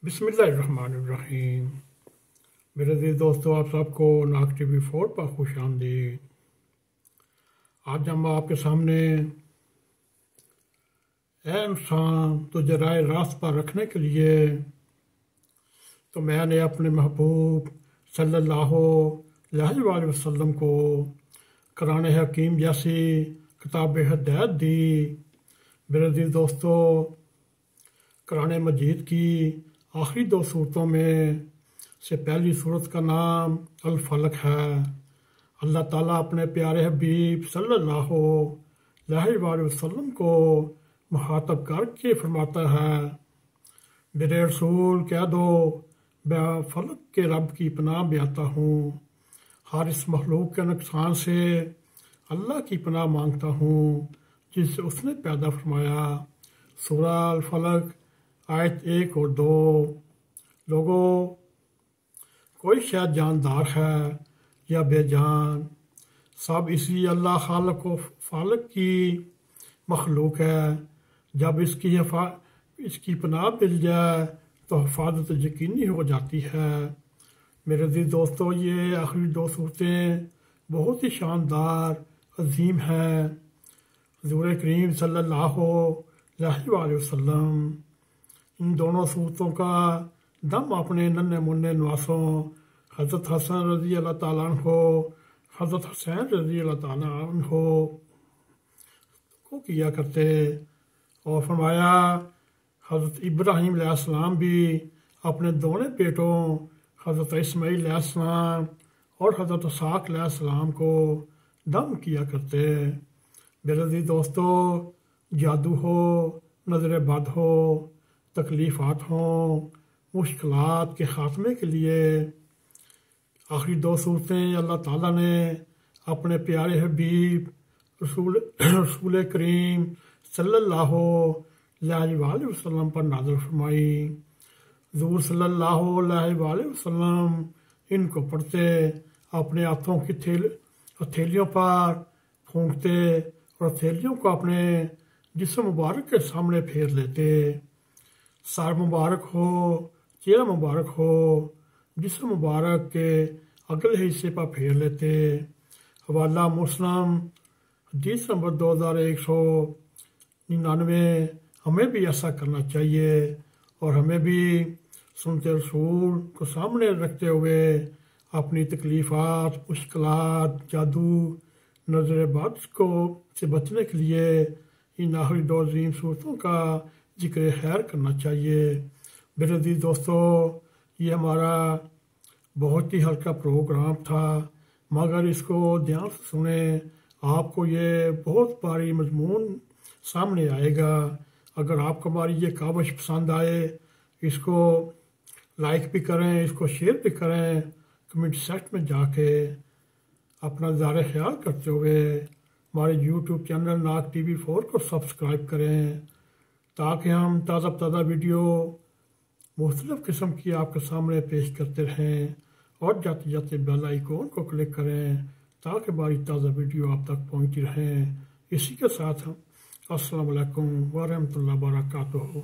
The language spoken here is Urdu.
بسم اللہ الرحمن الرحیم۔ میرے عزیز دوستو، آپ سب کو ناگ ٹی وی 4 پر خوش آمدید۔ آج ہم آپ کے سامنے اے انسان تجھے راہ راست پر رکھنے کے لیے تو میں نے اپنے محبوب صلی اللہ علیہ وآلہ وسلم کو قرآن حکیم جیسی کتاب ہدایت دی۔ میرے عزیز دوستو، قرآن مجید کی آخری 2 صورتوں میں سے پہلی صورت کا نام الفلق ہے۔ اللہ تعالیٰ اپنے پیارے حبیب صلی اللہ علیہ وآلہ وسلم کو مخاطب کر کے فرماتا ہے، میرے رسول کہہ دو میں فلق کے رب کی پناہ میں آتا ہوں، ہر اس مخلوق کے نقصان سے اللہ کی پناہ مانگتا ہوں جسے اس نے پیدا فرمایا۔ سورہ الفلق آیت 1 اور 2۔ لوگوں، کوئی شاید جاندار ہے یا بے جان، سب اسی اللہ خالق و فالق کی مخلوق ہے۔ جب اس کی پناہ مل جائے تو حفاظت یقینی ہو جاتی ہے۔ میرے عزیز دوستو، یہ آخری 2 صورتیں بہت ہی شاندار عظیم ہیں۔ حضور کریم صلی اللہ علیہ وآلہ وسلم ان دونوں صورتوں کا دم اپنے ننھے منھے نواسوں حضرت حسن رضی اللہ تعالیٰ عنہ، حضرت حسین رضی اللہ تعالیٰ عنہ کو کیا کرتے، اور فرمایا حضرت ابراہیم علیہ السلام بھی اپنے دونوں بیٹوں حضرت اسماعیل علیہ السلام اور حضرت اسحاق علیہ السلام کو دم کیا کرتے۔ میرے عزیز دوستو، جادو ہو، نظر بد ہو، تکلیفات ہوں، مشکلات کے خاتمے کے لیے آخری 2 صورتیں اللہ تعالیٰ نے اپنے پیارے حبیب رسول کریم صلی اللہ علیہ وآلہ وسلم پر نازل فرمائی۔ حضور صلی اللہ علیہ وآلہ وسلم ان کو پڑھتے، اپنے ہاتھوں کی ہتھیلیوں پر پھونکتے اور ہتھیلیوں کو اپنے جسم مبارک کے سامنے پھیر لیتے۔ سر مبارک ہو، چہرہ مبارک ہو، جسم مبارک کے اگلے حصے پر پھیر لیتے۔ حوالہ مسلم، حدیث نمبر 2199۔ ہمیں بھی ایسا کرنا چاہیے اور ہمیں بھی سنت رسول کو سامنے رکھتے ہوئے اپنی تکلیفات، مشکلات، جادو، نظر بد سے بچنے کے لیے ان آخری 2 عظیم صورتوں کا ذکر خیر کرنا چاہیے۔ میرے عزیز دوستو، یہ ہمارا بہت ہی ہلکا پروگرام تھا، مگر اس کو دھیان سے سنیں، آپ کو یہ بہت بھاری مضمون سامنے آئے گا۔ اگر آپ کو ہماری یہ کاوش پسند آئے، اس کو لائک بھی کریں، اس کو شیئر بھی کریں، کمنٹ سیکشن میں جا کے اپنا اظہار خیال کرتے ہوئے ہمارے یوٹیوب چینل ناگ ٹی وی 4 کو سبسکرائب کریں، تاکہ ہم تازہ ویڈیو مختلف قسم کی آپ کے سامنے پیش کرتے رہیں، اور جاتے جاتے بیل آئیکن کو کلک کریں تاکہ ہماری تازہ ویڈیو آپ تک پہنچتی رہیں۔ اسی کے ساتھ السلام علیکم ورحمۃ اللہ وبرکاتہ۔